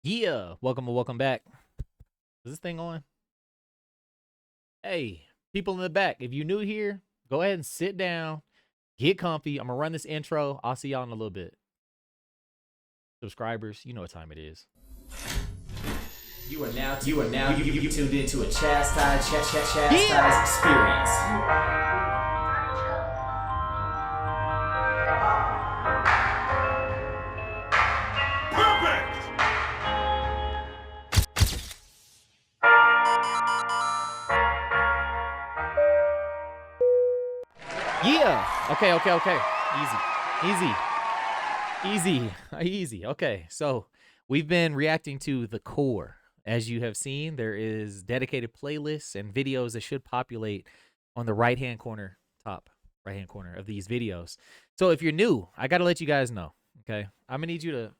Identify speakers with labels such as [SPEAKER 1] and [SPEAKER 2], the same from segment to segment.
[SPEAKER 1] Yeah, welcome or welcome back. Is this thing on? Hey, people in the back, if you're new here, go ahead and sit down, get comfy. I'm gonna run this intro. I'll see y'all in a little bit. Subscribers, you know what time it is.
[SPEAKER 2] You are now you tuned into a CHAZTIIIZED experience.
[SPEAKER 1] Yeah. Okay. Easy. Okay. So we've been reacting to the core. As you have seen, there is dedicated playlists and videos that should populate on the right-hand corner, top right-hand corner of these videos. So if you're new, I got to let you guys know, okay? I'm going to need you to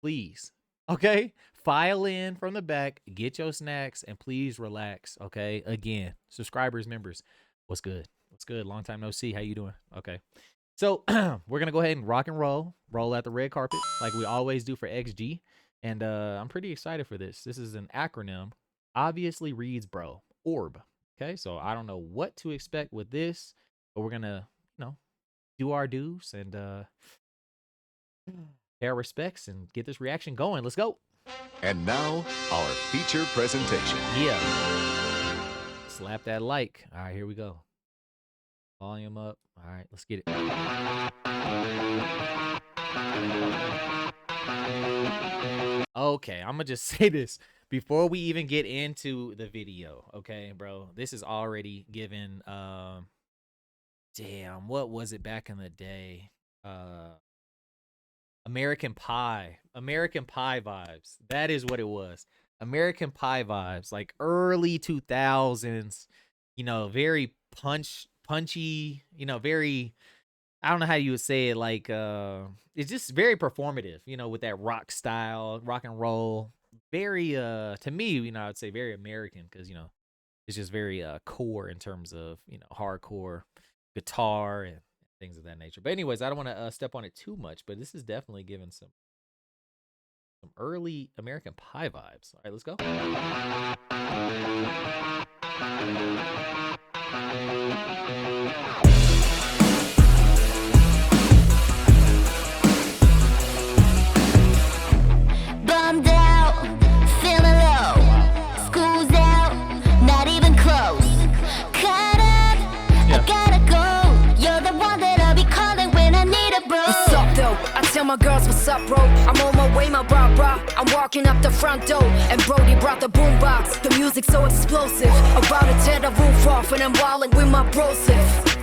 [SPEAKER 1] please, okay? File in from the back, get your snacks, and please relax, okay? Again, subscribers, members, what's good? What's good? Long time no see. How you doing? Okay. So we're going to go ahead and rock and roll out the red carpet like we always do for XG. And I'm pretty excited for this. This is an acronym. Obviously reads bro. O.R.B. Okay, so I don't know what to expect with this, but we're going to, do our dues and pay our respects and get this reaction going. Let's go.
[SPEAKER 3] And now, our feature presentation.
[SPEAKER 1] Yeah. Slap that like. All right, here we go. Volume up. All right, let's get it. Okay, I'm gonna just say this before we even get into the video, okay, bro? This is already given damn, what was it back in the day? American Pie vibes. That is what it was. American Pie vibes, like early 2000s, very punchy, very, I don't know how you would say it, like it's just very performative, with that rock style, rock and roll. Very to me, I would say very American because it's just very core in terms of, hardcore guitar and things of that nature. But anyways, I don't want to step on it too much, but this is definitely giving some early American Pie vibes. All right, let's go.
[SPEAKER 4] My girls, what's up, bro? I'm on my way, my bra. I'm walking up the front door, and Brody brought the boombox. The music's so explosive, about to tear the roof off, and I'm wildin' with my brosif.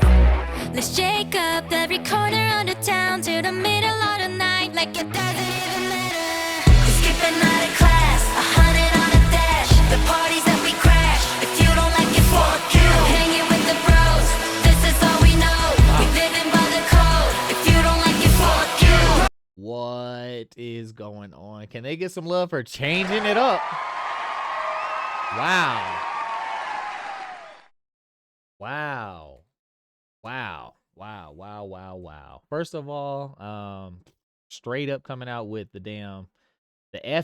[SPEAKER 5] Let's shake up every corner of the town to the middle of the night, like it doesn't even matter.
[SPEAKER 4] Skipping out of class, 100 on a dash. The parties that we crash. If you don't like it, fuck you.
[SPEAKER 5] Hanging with the bros, this is all we know. We living by the code. If you don't like it, fuck you.
[SPEAKER 1] What is going on? Can they get some love for changing it up? Wow. First of all, straight up coming out with the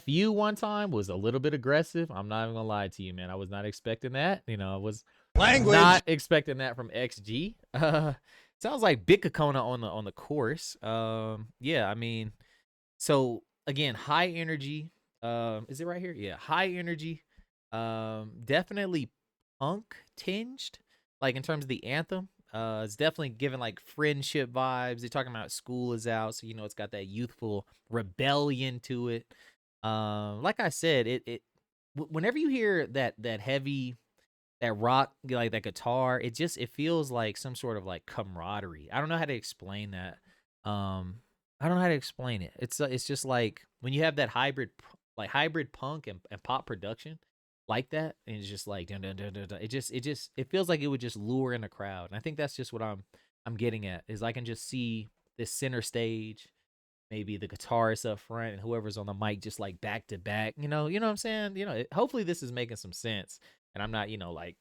[SPEAKER 1] FU one time was a little bit aggressive. I'm not even gonna lie to you, man. I was not expecting that. I was not expecting that from XG. Sounds like Big Kakona on the chorus. Yeah, I mean, so again, high energy. Is it right here? Yeah, high energy. Definitely punk tinged, like in terms of the anthem. It's definitely giving like friendship vibes. They're talking about school is out, so it's got that youthful rebellion to it. Like I said, whenever you hear that heavy, that rock, like that guitar, it feels like some sort of like camaraderie. I don't know how to explain that. I don't know how to explain it. It's just like when you have that hybrid punk and pop production like that, and it's just like dun, dun, dun, dun, dun. It feels like it would just lure in a crowd. And I think that's just what I'm getting at, is I can just see this center stage, maybe the guitarist up front and whoever's on the mic just like back to back. You know what I'm saying? Hopefully this is making some sense. And I'm not, like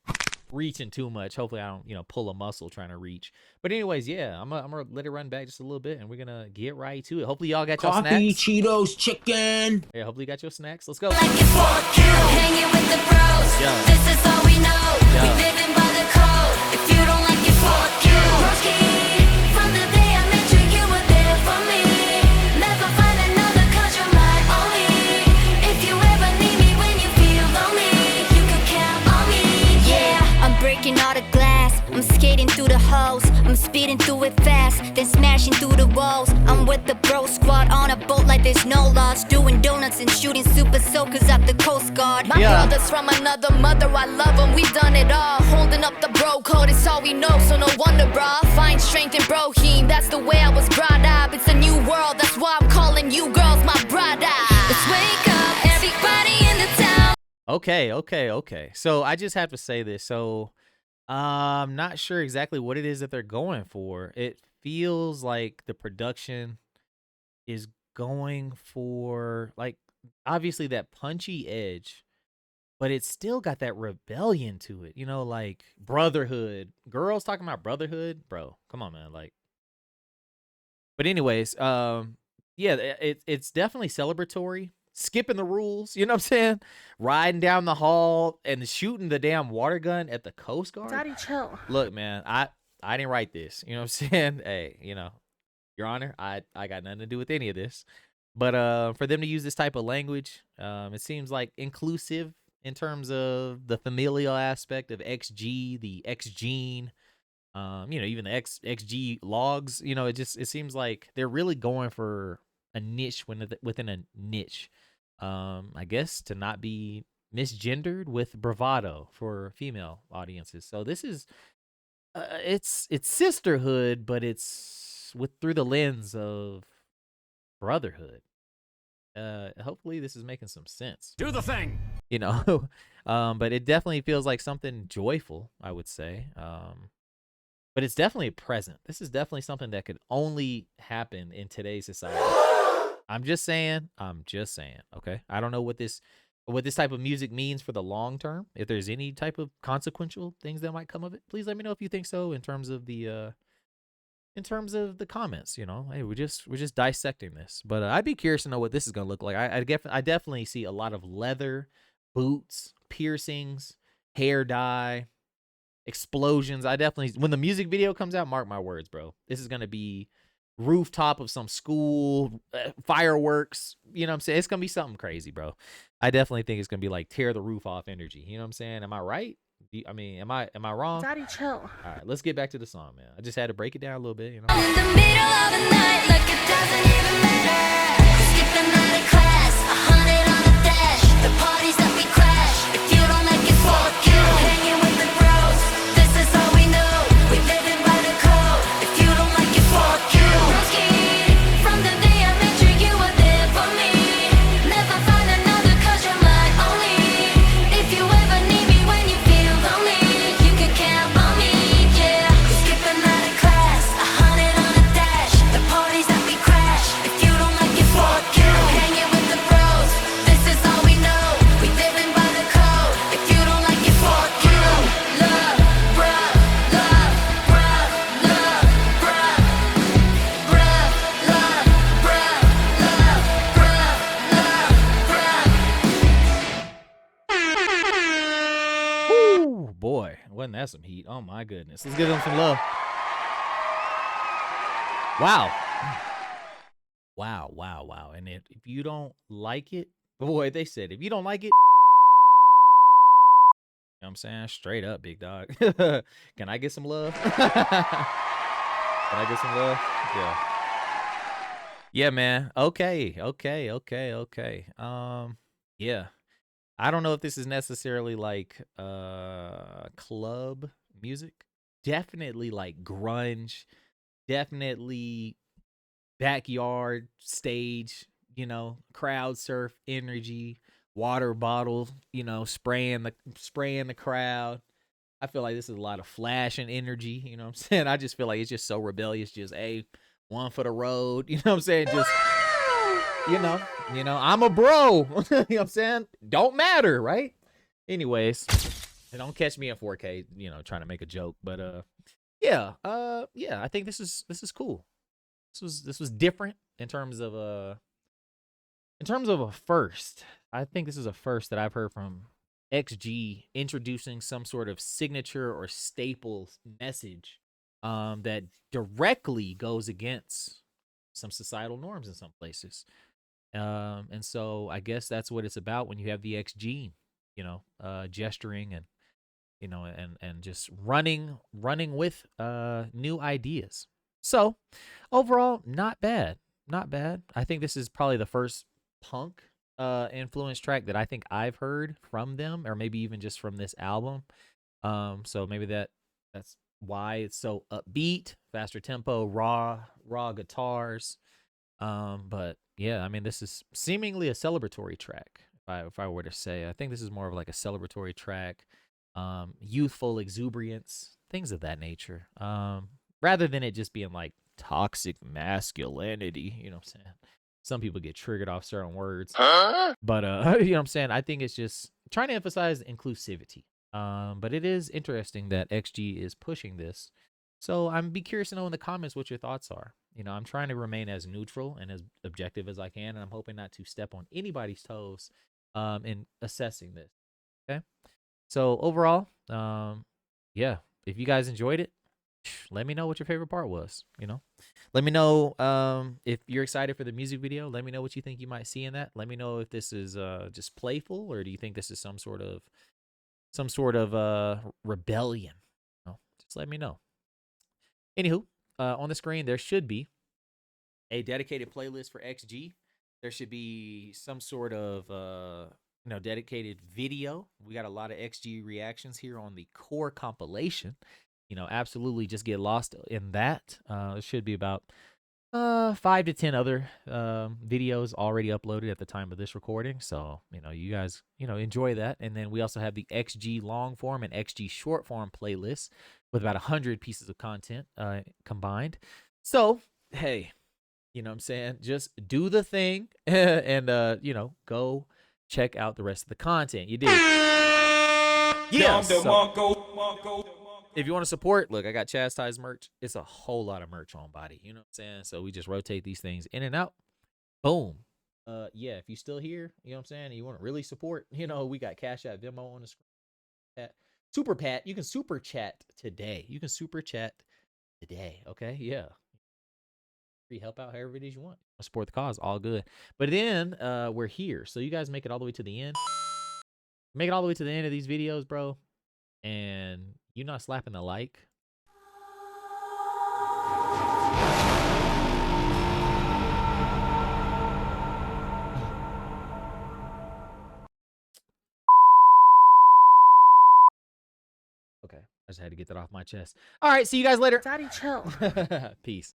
[SPEAKER 1] reaching too much. Hopefully I don't, you know, pull a muscle trying to reach. But anyways, yeah, I'm gonna let it run back just a little bit, and we're gonna get right to it. Hopefully y'all got your snacks.
[SPEAKER 6] Coffee, Cheetos, chicken.
[SPEAKER 1] Yeah, hopefully you got your snacks. Let's go.
[SPEAKER 5] Like it fuck you, hanging with the bros.
[SPEAKER 1] Yeah.
[SPEAKER 5] This is all we know.
[SPEAKER 1] Yeah.
[SPEAKER 5] We living by the code. If you don't like it, fuck you. Broski, from the day I met you, you were there for me. Never find another 'cause you're my only. If you ever need me when you feel lonely, you can count on me. Yeah, I'm breaking all the glass. I'm skating through the holes. I'm speeding through it fast, then smashing through the walls. I'm with the bro squad on a boat like there's no loss. Doing donuts and shooting super soakers at the Coast Guard.
[SPEAKER 4] My brothers from another mother, I love them, we done it all. Holding up the bro code, it's all we know, so no wonder, brah. Find strength in brohim, that's the way I was brought up. It's a new world, that's why I'm calling you girls my brother.
[SPEAKER 5] Let's wake up, everybody in the town.
[SPEAKER 1] Okay. So I just have to say this. So I'm not sure exactly what it is that they're going for. It feels like the production is going for, like, obviously that punchy edge, but it's still got that rebellion to it, you know, like brotherhood. Girls talking about brotherhood, bro. Come on, man. Like, but anyways, yeah, it's definitely celebratory. Skipping the rules, you know what I'm saying? Riding down the hall and shooting the damn water gun at the Coast Guard.
[SPEAKER 7] Daddy, chill.
[SPEAKER 1] Look, man, I didn't write this. You know what I'm saying? Hey, you know, Your Honor, I got nothing to do with any of this. But for them to use this type of language, it seems like inclusive in terms of the familial aspect of XG, the X gene, you know, even the XG logs. You know, it seems like they're really going for a niche within a niche. I guess to not be misgendered with bravado for female audiences. So this is it's sisterhood, but it's through the lens of brotherhood. Hopefully this is making some sense.
[SPEAKER 6] Do the thing.
[SPEAKER 1] You know, but it definitely feels like something joyful, I would say. But it's definitely present. This is definitely something that could only happen in today's society. I'm just saying. Okay. I don't know what this type of music means for the long term. If there's any type of consequential things that might come of it, please let me know if you think so. In terms of the comments, you know, hey, we're just dissecting this. But I'd be curious to know what this is gonna look like. I definitely see a lot of leather, boots, piercings, hair dye, explosions. When the music video comes out, mark my words, bro. This is gonna be rooftop of some school, fireworks, you know what I'm saying? It's gonna be something crazy, bro. I definitely think it's gonna be like tear the roof off energy, you know what I'm saying? Am I right? I mean, am I wrong?
[SPEAKER 7] Daddy, chill.
[SPEAKER 1] All right, let's get back to the song, man. I just had to break it down a little bit, you know.
[SPEAKER 5] In the middle of the night, like it doesn't even matter. Skipping out of class, 100 on the dash. The parties that we crash. If you don't like it, fuck you. Hanging with the bros. This is all we know. We living by the code. If you don't like it, fuck you. Broski, from the day I met you, you were there for me. Never find another 'cause you're my only. If you ever need me when you feel lonely, you can count on me. Yeah, skipping out of class, 100 on the dash. The parties that we crash. If you don't like it, fuck you. Hanging with the bros. This is all we know. We living by the code. If you don't like it, fuck you. Love, bruh, love, bruh, love, bruh, bruh, love, bruh, love, bruh, love, bruh.
[SPEAKER 1] Ooh, boy, wasn't that some heat? Oh my goodness. Let's give them some love. Wow. Wow. And if you don't like it, boy, they said if you don't like it, you know what I'm saying? Straight up, big dog. Can I get some love? Can I get some love? Yeah. Yeah, man. Okay. Yeah. I don't know if this is necessarily like club music. Definitely like grunge. Definitely backyard stage, you know, crowd surf energy, water bottle, you know, spraying the crowd. I feel like this is a lot of flash and energy, you know what I'm saying? I just feel like it's just so rebellious, just one for the road, you know what I'm saying? Just you know, I'm a bro. You know what I'm saying? Don't matter, right? Anyways, And don't catch me in 4K, you know, trying to make a joke, but yeah, yeah, I think this is cool. This was different in terms of a first. I think this is a first that I've heard from XG introducing some sort of signature or staple message that directly goes against some societal norms in some places. And so I guess that's what it's about when you have the XG, you know, gesturing and, you know, and just running with new ideas. So overall, not bad. Not bad. I think this is probably the first punk influence track that I think I've heard from them, or maybe even just from this album. So maybe that's why it's so upbeat, faster tempo, raw guitars. But yeah, I mean, this is seemingly a celebratory track. If I were to say, I think this is more of like a celebratory track, youthful exuberance, things of that nature. Rather than it just being like toxic masculinity, you know what I'm saying? Some people get triggered off certain words. But you know what I'm saying? I think it's just trying to emphasize inclusivity. But it is interesting that XG is pushing this. So I'm be curious to know in the comments what your thoughts are. You know, I'm trying to remain as neutral and as objective as I can, and I'm hoping not to step on anybody's toes in assessing this. Okay. So overall, yeah, if you guys enjoyed it, let me know what your favorite part was. You know, let me know if you're excited for the music video. Let me know what you think you might see in that. Let me know if this is just playful, or do you think this is some sort of rebellion. You know, just let me know. Anywho, on the screen there should be a dedicated playlist for XG. There should be some sort of you know, dedicated video. We got a lot of XG reactions here on the core compilation. You know, absolutely just get lost in that. There should be about 5 to 10 other videos already uploaded at the time of this recording. So, you know, you guys, you know, enjoy that. And then we also have the XG long form and XG short form playlists with about 100 pieces of content combined. So, hey, you know what I'm saying? Just do the thing and, you know, go check out the rest of the content. You did. Yeah. So, if you want to support, look, I got CHAZTIIIZED merch. It's a whole lot of merch on body. You know what I'm saying? So we just rotate these things in and out. Boom. Yeah, if you're still here, you know what I'm saying, and you want to really support, you know, we got Cash App, Venmo on the screen. Super Pat. You can super chat today. You can super chat today. Okay. Yeah. Free help out however it is you want. Support the cause. All good. But then we're here. So you guys make it all the way to the end. Make it all the way to the end of these videos, bro. And you're not slapping the like. Okay, I just had to get that off my chest. All right, see you guys later.
[SPEAKER 7] Daddy, chill.
[SPEAKER 1] Peace.